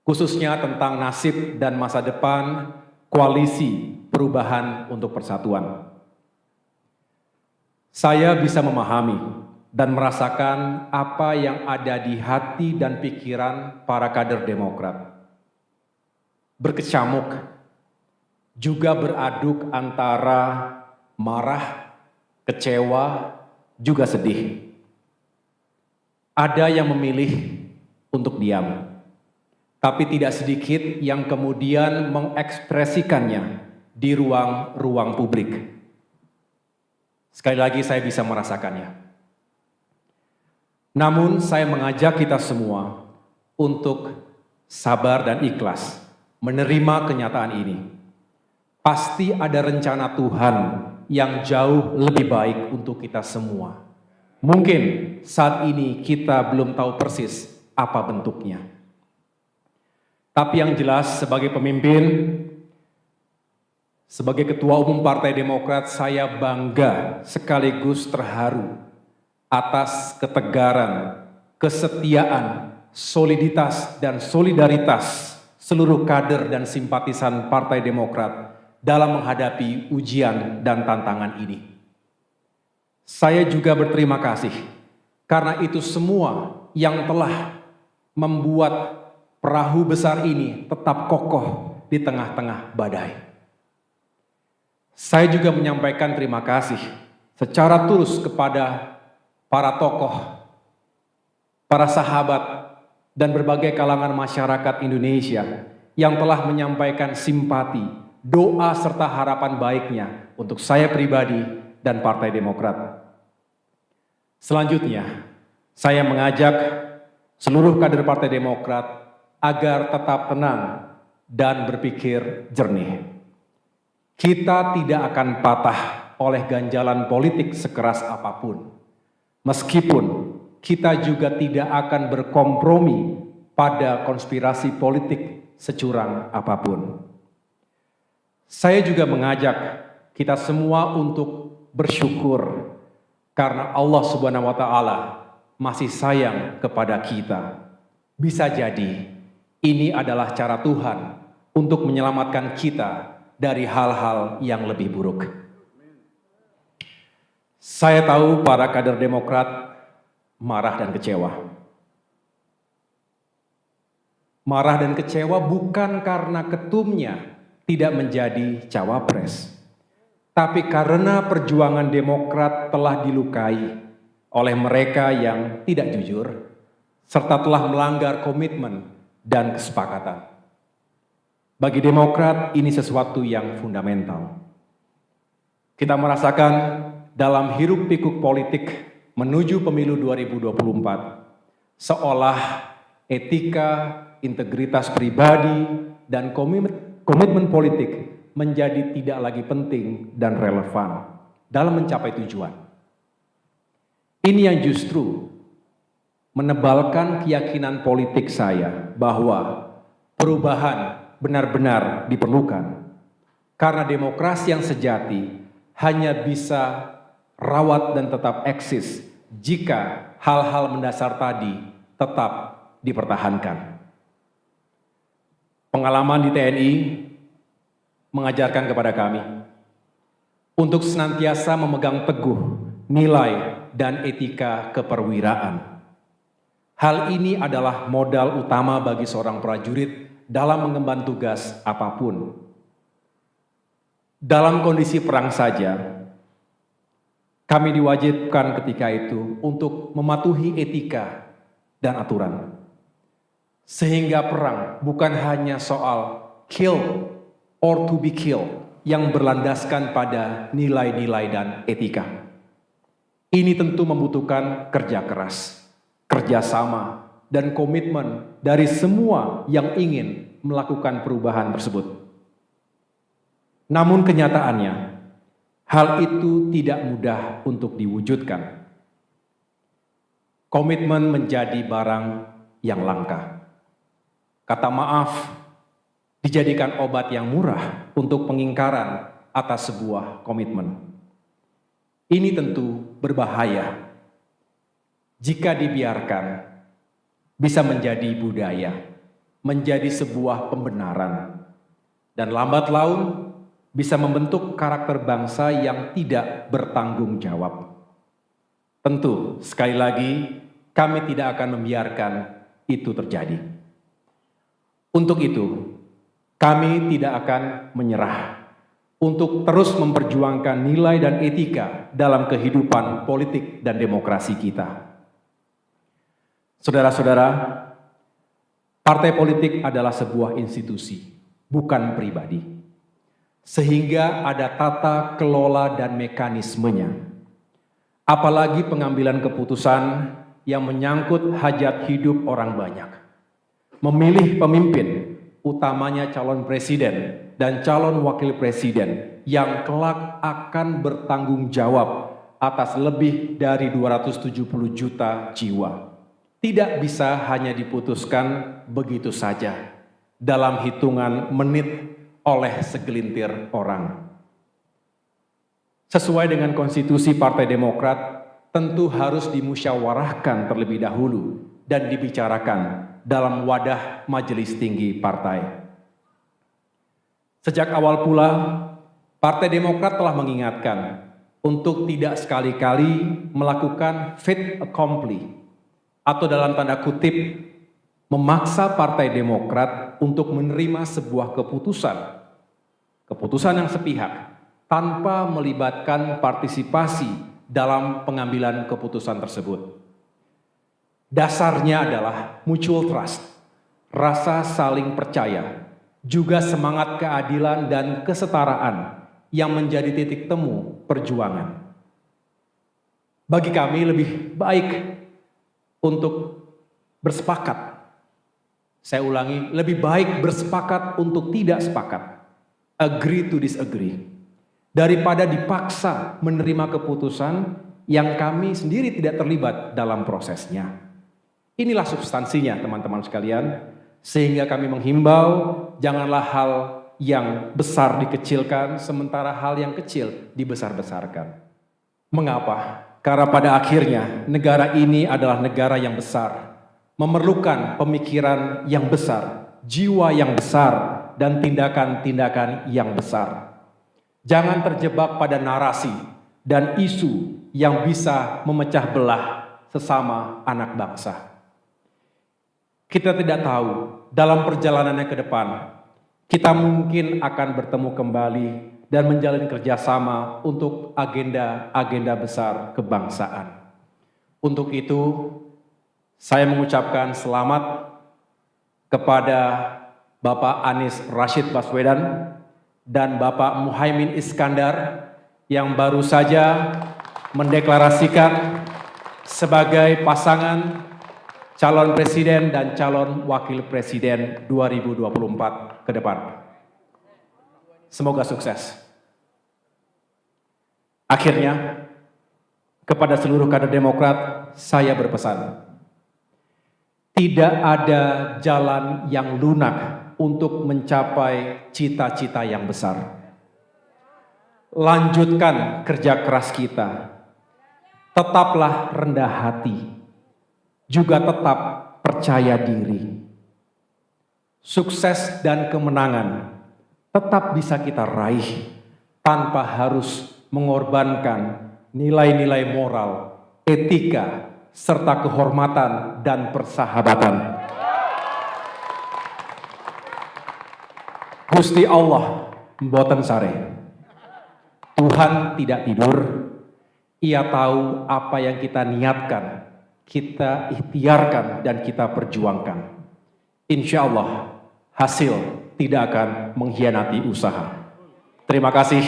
khususnya tentang nasib dan masa depan Koalisi Perubahan untuk Persatuan. Saya bisa memahami dan merasakan apa yang ada di hati dan pikiran para kader Demokrat. Berkecamuk, juga beraduk antara marah, kecewa, juga sedih. Ada yang memilih untuk diam, tapi tidak sedikit yang kemudian mengekspresikannya di ruang-ruang publik. Sekali lagi saya bisa merasakannya. Namun saya mengajak kita semua untuk sabar dan ikhlas menerima kenyataan ini. Pasti ada rencana Tuhan yang jauh lebih baik untuk kita semua. Mungkin saat ini kita belum tahu persis apa bentuknya. Tapi yang jelas sebagai pemimpin, sebagai Ketua Umum Partai Demokrat, saya bangga sekaligus terharu atas ketegaran, kesetiaan, soliditas, dan solidaritas seluruh kader dan simpatisan Partai Demokrat dalam menghadapi ujian dan tantangan ini. Saya juga berterima kasih karena itu semua yang telah membuat perahu besar ini tetap kokoh di tengah-tengah badai. Saya juga menyampaikan terima kasih secara tulus kepada para tokoh, para sahabat, dan berbagai kalangan masyarakat Indonesia yang telah menyampaikan simpati, doa, serta harapan baiknya untuk saya pribadi dan Partai Demokrat. Selanjutnya, saya mengajak seluruh kader Partai Demokrat agar tetap tenang dan berpikir jernih. Kita tidak akan patah oleh ganjalan politik sekeras apapun. Meskipun kita juga tidak akan berkompromi pada konspirasi politik securang apapun. Saya juga mengajak kita semua untuk bersyukur karena Allah Subhanahu wa Ta'ala masih sayang kepada kita. Bisa jadi ini adalah cara Tuhan untuk menyelamatkan kita dari hal-hal yang lebih buruk. Saya tahu para kader Demokrat marah dan kecewa. Marah dan kecewa bukan karena ketumnya tidak menjadi cawapres, tapi karena perjuangan Demokrat telah dilukai oleh mereka yang tidak jujur, serta telah melanggar komitmen dan kesepakatan. Bagi Demokrat ini sesuatu yang fundamental. Kita merasakan dalam hiruk-pikuk politik menuju pemilu 2024, seolah etika, integritas pribadi, dan komitmen politik menjadi tidak lagi penting dan relevan dalam mencapai tujuan. Ini yang justru menebalkan keyakinan politik saya bahwa perubahan benar-benar diperlukan, karena demokrasi yang sejati hanya bisa rawat dan tetap eksis jika hal-hal mendasar tadi tetap dipertahankan. Pengalaman di TNI mengajarkan kepada kami untuk senantiasa memegang teguh nilai dan etika keperwiraan. Hal ini adalah modal utama bagi seorang prajurit dalam mengemban tugas apapun. Dalam kondisi perang saja, kami diwajibkan ketika itu untuk mematuhi etika dan aturan. Sehingga perang bukan hanya soal kill or to be killed yang berlandaskan pada nilai-nilai dan etika. Ini tentu membutuhkan kerja keras, kerjasama, dan komitmen dari semua yang ingin melakukan perubahan tersebut. Namun kenyataannya, hal itu tidak mudah untuk diwujudkan. Komitmen menjadi barang yang langka. Kata maaf dijadikan obat yang murah untuk pengingkaran atas sebuah komitmen. Ini tentu berbahaya jika dibiarkan, bisa menjadi budaya menjadi sebuah pembenaran, dan lambat laun bisa membentuk karakter bangsa yang tidak bertanggung jawab. Tentu, sekali lagi, kami tidak akan membiarkan itu terjadi. Untuk itu, kami tidak akan menyerah untuk terus memperjuangkan nilai dan etika dalam kehidupan politik dan demokrasi kita. Saudara-saudara, partai politik adalah sebuah institusi, bukan pribadi. Sehingga ada tata kelola dan mekanismenya. Apalagi pengambilan keputusan yang menyangkut hajat hidup orang banyak. Memilih pemimpin, utamanya calon presiden dan calon wakil presiden yang kelak akan bertanggung jawab atas lebih dari 270 juta jiwa. Tidak bisa hanya diputuskan begitu saja dalam hitungan menit oleh segelintir orang. Sesuai dengan konstitusi Partai Demokrat, tentu harus dimusyawarahkan terlebih dahulu dan dibicarakan dalam wadah majelis tinggi partai. Sejak awal pula, Partai Demokrat telah mengingatkan untuk tidak sekali-kali melakukan fait accompli atau dalam tanda kutip memaksa Partai Demokrat untuk menerima sebuah keputusan yang sepihak tanpa melibatkan partisipasi dalam pengambilan keputusan tersebut. Dasarnya adalah mutual trust, rasa saling percaya, juga semangat keadilan dan kesetaraan yang menjadi titik temu perjuangan. Bagi kami lebih baik untuk bersepakat. Saya ulangi, lebih baik bersepakat untuk tidak sepakat. Agree to disagree. Daripada dipaksa menerima keputusan yang kami sendiri tidak terlibat dalam prosesnya. Inilah substansinya teman-teman sekalian. Sehingga kami menghimbau, janganlah hal yang besar dikecilkan, sementara hal yang kecil dibesar-besarkan. Mengapa? Karena pada akhirnya negara ini adalah negara yang besar, memerlukan pemikiran yang besar, jiwa yang besar, dan tindakan-tindakan yang besar. Jangan terjebak pada narasi dan isu yang bisa memecah belah sesama anak bangsa. Kita tidak tahu dalam perjalanannya ke depan, kita mungkin akan bertemu kembali dan menjalin kerjasama untuk agenda-agenda besar kebangsaan. Untuk itu, saya mengucapkan selamat kepada Bapak Anies Rashid Baswedan dan Bapak Muhaimin Iskandar yang baru saja mendeklarasikan sebagai pasangan calon presiden dan calon wakil presiden 2024 ke depan. Semoga sukses. Akhirnya, kepada seluruh kader Demokrat, saya berpesan. Tidak ada jalan yang lunak untuk mencapai cita-cita yang besar. Lanjutkan kerja keras kita. Tetaplah rendah hati. Juga tetap percaya diri. Sukses dan kemenangan tetap bisa kita raih tanpa harus mengorbankan nilai-nilai moral, etika, serta kehormatan dan persahabatan. Gusti Allah mboten sare. Tuhan tidak tidur. Ia tahu apa yang kita niatkan, kita ikhtiarkan dan kita perjuangkan. Insya Allah hasil tidak akan mengkhianati usaha. Terima kasih.